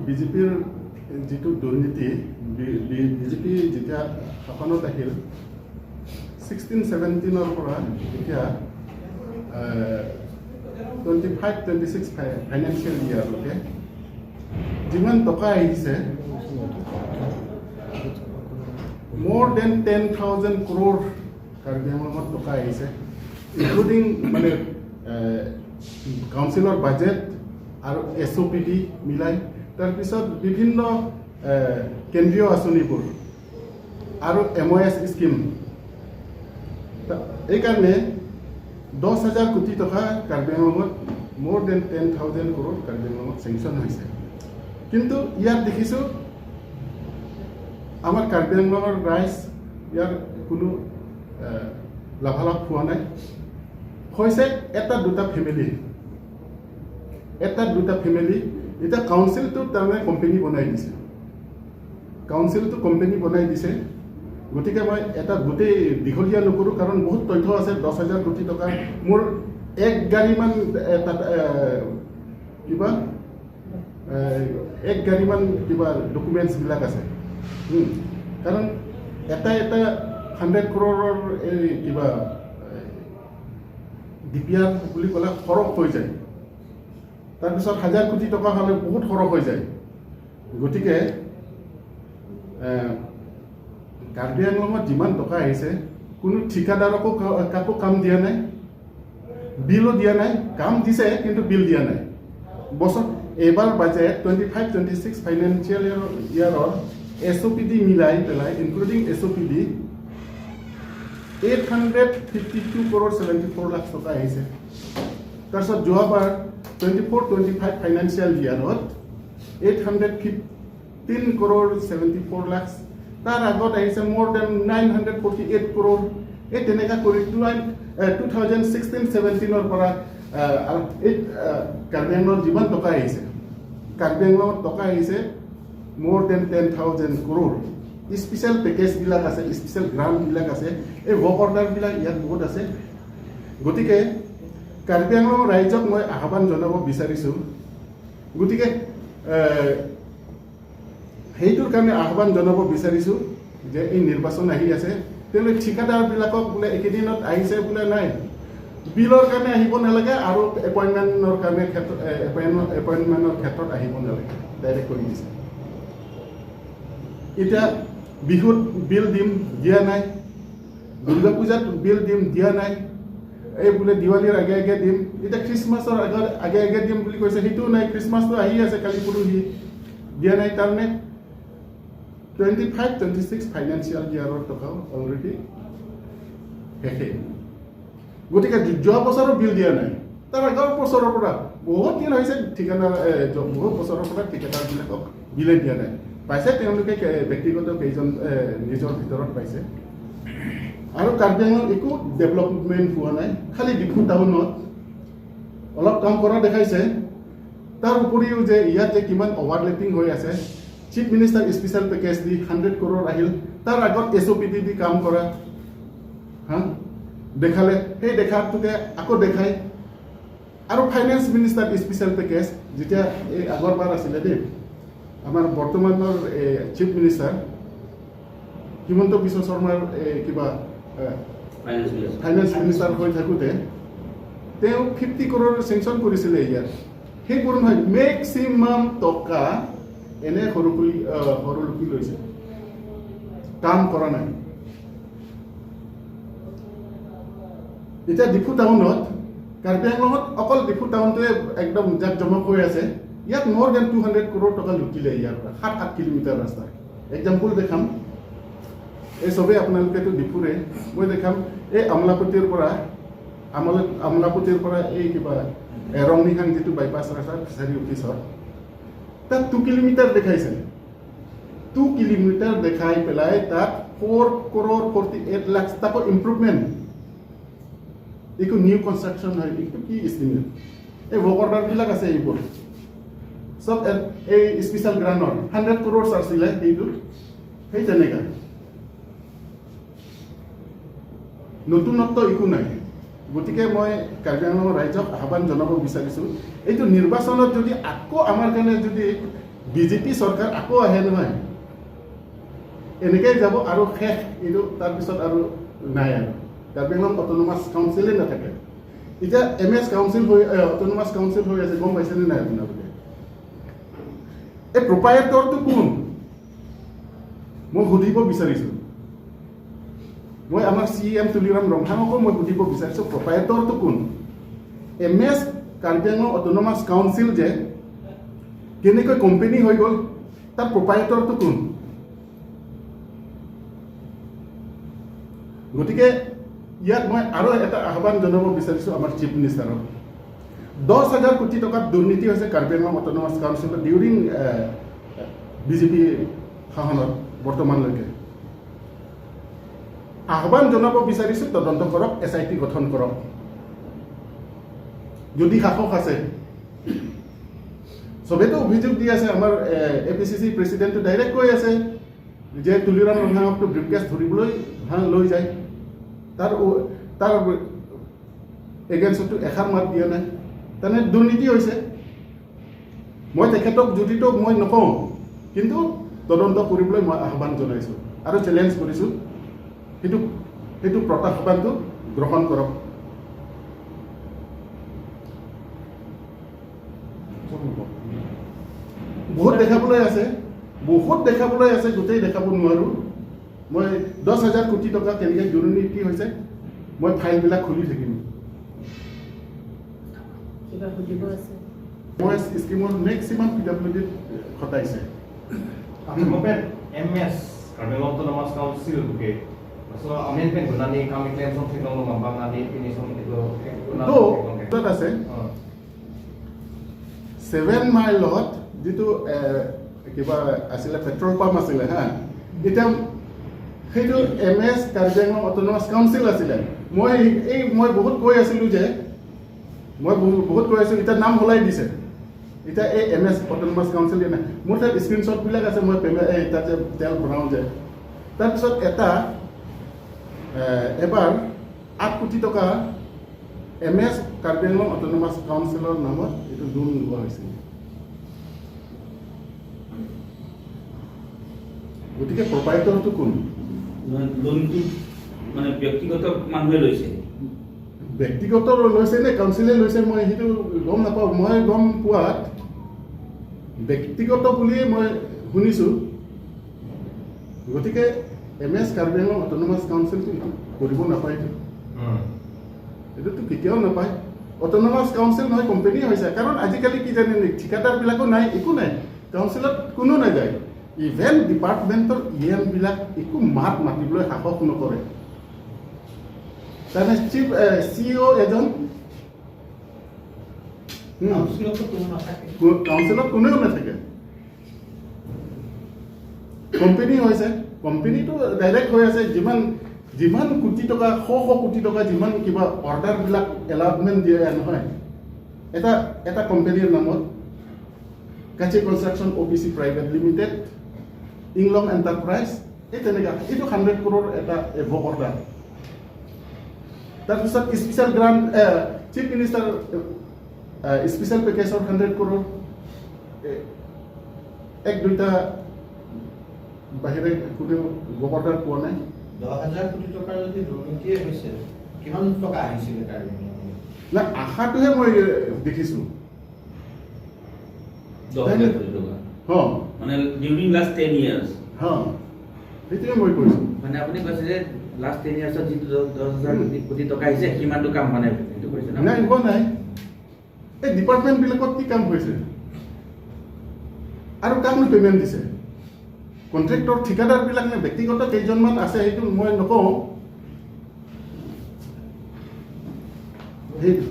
বিজেপিৰ যিটো দুৰ্নীতি বিজেপি যেতিয়া শাসনত আহিল 16-17 পৰা এতিয়া 25-26 ফাইনেন্সিয়েল ইয়াৰলৈকে যিমান টকা আহিছে more than 10,000 crore কাৰ্বি আংলঙত টকা আহিছে ইনক্লুডিং মানে কাউন্সিলৰ বাজেট আৰু SOPD মিলাই তাৰপিছত বিভিন্ন কেন্দ্ৰীয় আঁচনিবোৰ আৰু MOS স্কিম এইকাৰণে 10,000 কোটি টকা কাৰ্বি আংলঙত more than 10,000 crore কাৰ্বি আংলঙত চেংচন হৈছে কিন্তু ইয়াত দেখিছোঁ আমাৰ কাৰ্বি আংলঙৰ ৰাইজ ইয়াৰ কোনো লাভালাভ হোৱা নাই হৈছে এটা দুটা ফেমিলি এতিয়া কাউন্সিলটো তাৰমানে কোম্পানী বনাই দিছে গতিকে মই এটা গোটেই দীঘলীয়া নকৰোঁ কাৰণ বহুত তথ্য আছে 10,000 কোটি টকা মোৰ এক গাড়ীমান কিবা ডকুমেণ্টছবিলাক আছে কাৰণ এটা 100 crore এই কিবা DPR বুলি ক'লে খৰচ হৈ যায় তাৰপিছত 1,000 কোটি টকা হ'লে বহুত খৰচ হৈ যায় গতিকে কাৰ্বি আংলঙত যিমান টকা আহিছে কোনো ঠিকাদাৰকো কাকো কাম দিয়া নাই বিলো দিয়া নাই কাম দিছে কিন্তু বিল দিয়া নাই বছৰ এবাৰ বাজেট 25-26 ফাইনেন্সিয়েল ইয়াৰৰ SOPD মিলাই পেলাই ইনক্লুডিং SOPD 852 crore 74 লাখ টকা আহিছে তাৰপিছত যোৱাবাৰ 24-25 ফাইনেন্সিয়েল ইয়াৰত 815 crore 74 লাখ তাৰ আগত আহিছে more than 948 crore এই তেনেকা কৰি 2016-17 পৰা কাৰ্বি আংলঙত যিমান টকা আহিছে কাৰ্বি আংলঙত টকা আহিছে more than 10,000 crore স্পেচিয়েল পেকেজবিলাক আছে স্পেচিয়েল গ্ৰাণ্টবিলাক আছে এই ৱৰ্ক অৰ্ডাৰবিলাক ইয়াত বহুত আছে গতিকে কাৰ্বি আংলঙৰ ৰাইজক মই আহ্বান জনাব বিচাৰিছোঁ গতিকে সেইটোৰ কাৰণে আহ্বান জনাব বিচাৰিছোঁ যে এই নিৰ্বাচন আহি আছে তেওঁলোকে ঠিকাদাৰবিলাকক বোলে একেদিনত আহিছে বোলে নাই বিলৰ কাৰণে আহিব নালাগে আৰু এপইণ্টমেণ্টৰ ক্ষেত্ৰত আহিব নালাগে ডাইৰেক্ট কৰি দিছে এতিয়া বিহুত বিল দিম দিয়া নাই দুৰ্গা পূজাত বিল দিম দিয়া নাই এই বোলে দিৱালীৰ আগে দিম এতিয়া খ্ৰীষ্টমাছৰ আগে দিম বুলি কৈছে সেইটোও নাই খ্ৰীষ্টমাছটো আহি আছে কালি পৰহি দিয়া নাই কাৰণে 25-26 ফাইনেন্সিয়েল ইয়াৰৰ টকাও অলৰেডি শেষে গতিকে যোৱা বছৰো বিল দিয়া নাই তাৰ আগৰ বছৰৰ পৰা বহুত দিন হৈছে বহুত বছৰৰ পৰা ঠিকাদাৰবিলাকক বিলে দিয়া নাই পাইছে তেওঁলোকে ব্যক্তিগত কেইজন নিজৰ ভিতৰত পাইছে আৰু কাৰ্বি আংলঙত একো ডেভেলপমেণ্ট হোৱা নাই খালি ডিফু টাউনত অলপ কাম কৰা দেখাইছে তাৰ উপৰিও যে ইয়াত যে কিমান অভাৰলেপিং হৈ আছে চিফ মিনিষ্টাৰ স্পেচিয়েল পেকেজ দি 100 crore আহিল তাৰ আগত SOPD দি কাম কৰা দেখালে সেই দেখাটোকে আকৌ দেখায় আৰু ফাইনেন্স মিনিষ্টাৰ স্পেচিয়েল পেকেজ যেতিয়া এই আগৰবাৰ আছিলে দেই আমাৰ বৰ্তমানৰ চিফ মিনিষ্টাৰ হিমন্ত বিশ্ব শৰ্মাৰ কিবা ফাইনেন্স মিনিষ্টাৰ হৈ থাকোঁতে তেওঁ 50 crore চেংচন কৰিছিলে ইয়াত সেইবোৰ নহয় মেক্সিমাম টকা এনে সৰুলুকি লৈছে কাম কৰা নাই এতিয়া ডিফু টাউনত কাৰ্বি আংলঙত অকল ডিফু টাউনটোৱে একদম জাকজমক হৈ আছে ইয়াত more than 200 crore টকা লুটিলে ইয়াৰ পৰা 7-8 কিলোমিটাৰ ৰাস্তা এক্সাম্পল দেখাম এই চবেই আপোনালোকেতো ডিফুৰে মই দেখাম এই আমলাপতিৰ পৰা এই কিবা ৰংনিহাং যিটো বাইপাছ ৰাস্তা ফিচাৰী অফিচত তাত 2 কিলোমিটাৰ দেখাইছে 2 কিলোমিটাৰ দেখাই পেলাই তাত 4 crore 48 লাখ তাকো ইম্প্ৰুভমেণ্ট এইটো নিউ কনষ্ট্ৰাকশ্যন হয় এইটো কি এষ্টিমেট এই ৱৰ্ক অৰ্ডাৰবিলাক আছে এইবোৰ সব এই স্পেচিয়েল গ্ৰাণ্টৰ 100 crore আছিলে এইটো সেই তেনেকা নতুনত্ব একো নাই গতিকে মই কাৰ্বি আংলঙৰ ৰাইজক আহ্বান জনাব বিচাৰিছোঁ এইটো নিৰ্বাচনত যদি আকৌ আমাৰ কাৰণে যদি বিজেপি চৰকাৰ আকৌ আহে নহয় এনেকৈ যাব আৰু শেষ এইটো তাৰপিছত আৰু নাই আৰু কাৰ্বি আংলং অট'নমাছ কাউন্সিলে নাথাকে এতিয়া MS কাউন্সিল হৈ অট'নমাছ কাউন্সিল হৈ আছে গম পাইছেনে নাই আপোনালোকে এই প্ৰপাইটৰটো কোন মই সুধিব বিচাৰিছোঁ মই আমাৰ CM তুলিৰাম ৰংহাঙকো মই সুধিব বিচাৰিছোঁ প্ৰপাইটৰটো কোন MS Karbi Anglong autonomous council যে কেনেকৈ কোম্পানী হৈ গ'ল তাৰ প্ৰপাইটৰটো কোন গতিকে ইয়াত মই আৰু এটা আহ্বান জনাব বিচাৰিছোঁ আমাৰ চিফ মিনিষ্টাৰক 10,000 কোটি টকাত দুৰ্নীতি হৈছে কাৰ্বি আংলং অট'নমাছ কাউন্সিলত ডিউৰিং বিজেপি শাসনত বৰ্তমানলৈকে আহ্বান জনাব বিচাৰিছোঁ তদন্ত কৰক SIT গঠন কৰক যদি সাহস আছে চবেতো অভিযোগ দি আছে আমাৰ APCC প্ৰেচিডেণ্টটো ডাইৰেক্ট কৈ আছে যে তুলিৰাম ৰংহাঙকটো ব্ৰিফকেছ ধৰিবলৈ লৈ যায় তাৰ এগেইনষ্টতো এষাৰ মাত দিয়া নাই তেনে দুৰ্নীতি হৈছে মই তেখেতক যদিতো মই নকওঁ কিন্তু তদন্ত কৰিবলৈ মই আহ্বান জনাইছোঁ আৰু চেলেঞ্জ কৰিছোঁ সেইটো প্ৰত্যাহ্বানটো গ্ৰহণ কৰক বহুত দেখাবলৈ আছে গোটেই দেখাব নোৱাৰোঁ মই 10,000 কোটি টকা কেনেকৈ দুৰ্নীতি হৈছে মই ফাইলবিলাক খুলি থাকিম মই স্কিমৰ মেক্সিমাম PWD খটাইছে MS Karbi Anglong Autonomous Council ke so amendment gunani kami claim som thekong mambang nani definition itu তাত আছে 7 মাইলত যিটো কিবা আছিলে পেট্ৰল পাম্প আছিলে হা এতিয়া সেইটো MS Karbi Anglong autonomous council আছিলে মই বহুত কৈ আছিলোঁ যে এতিয়া নাম সলাই দিছে এতিয়া এই MS অট'নমাছ কাউন্সিল নাই মোৰ তাত স্ক্ৰীনশ্বটবিলাক আছে মই তাত যে তেল ভৰাওঁ যে তাৰপিছত এবাৰ 8 কোটি টকা MS কাৰ্বি আংলং অট'নমাছ কাউন্সিলৰ নামত এইটো লোন লোৱা হৈছিল গতিকে প্ৰপাইটৰটো কোন লোনটো মানে ব্যক্তিগত মানুহে লৈছে ব্যক্তিগত লৈছে নে কাউন্সিলে লৈছে মই সেইটো গম নাপাওঁ মই গম পোৱাত ব্যক্তিগত বুলিয়ে মই শুনিছোঁ গতিকে MS কাৰ্বি আংলং অট'নমাছ কাউন্সিলটো কৰিব নাপায় এইটোতো কেতিয়াও নাপায় অট'নমাছ কাউন্সিল নহয় কোম্পানী হৈছে কাৰণ আজিকালি কি জানে ঠিকাদাৰবিলাকো নাই একো নাই কাউন্সিলত কোনো নাযায় ইভেন ডিপাৰ্টমেণ্টৰ EM বিলাক একো মাতিবলৈ সাহস নকৰে তাৰমানে চিফ CEO এজন কাউন্সিলত কোনেও নাথাকে কোম্পানী হৈছে কোম্পানীটো ডাইৰেক্ট হৈ আছে যিমান কোটি টকা শ কোটি টকা যিমান কিবা অৰ্ডাৰবিলাক এলাউটমেণ্ট দিয়ে নহয় এটা কোম্পানীৰ নামত কাচি construction OPC private limited Inglong enterprise এই তেনেকুৱা এইটো 100 crore এটা এভো অৰ্ডাৰ তাৰপিছত special grant chief minister special পেকেজৰ 100 crore এক দুইটা বাহিৰে কোনেও অৰ্ডাৰ পোৱা নাই 10,000 কোটি টকাৰ যদি দুৰ্নীতিয়ে হৈছে কিমান টকা আহিছিলে কাৰ্বি আংলঙলৈ না আশাটোহে মই দেখিছোঁ 10,000 কোটি টকা মানে ডিউৰিং লাষ্ট 10 years সেইটোৱে মই কৈছোঁ মানে আপুনি কৈছে যে লাষ্ট 10 yearsত যিটো 10,000 কোটি টকা আহিছে কিমানটো কাম মানে এইটো কৈছে না নাই হোৱা নাই এই ডিপাৰ্টমেণ্টবিলাকত কি কাম হৈছে আৰু কামনো পে'মেণ্ট দিছে কণ্ট্ৰেক্টৰ ঠিকাদাৰবিলাক নে ব্যক্তিগত কেইজনমান আছে সেইটো মই নকওঁ সেইটো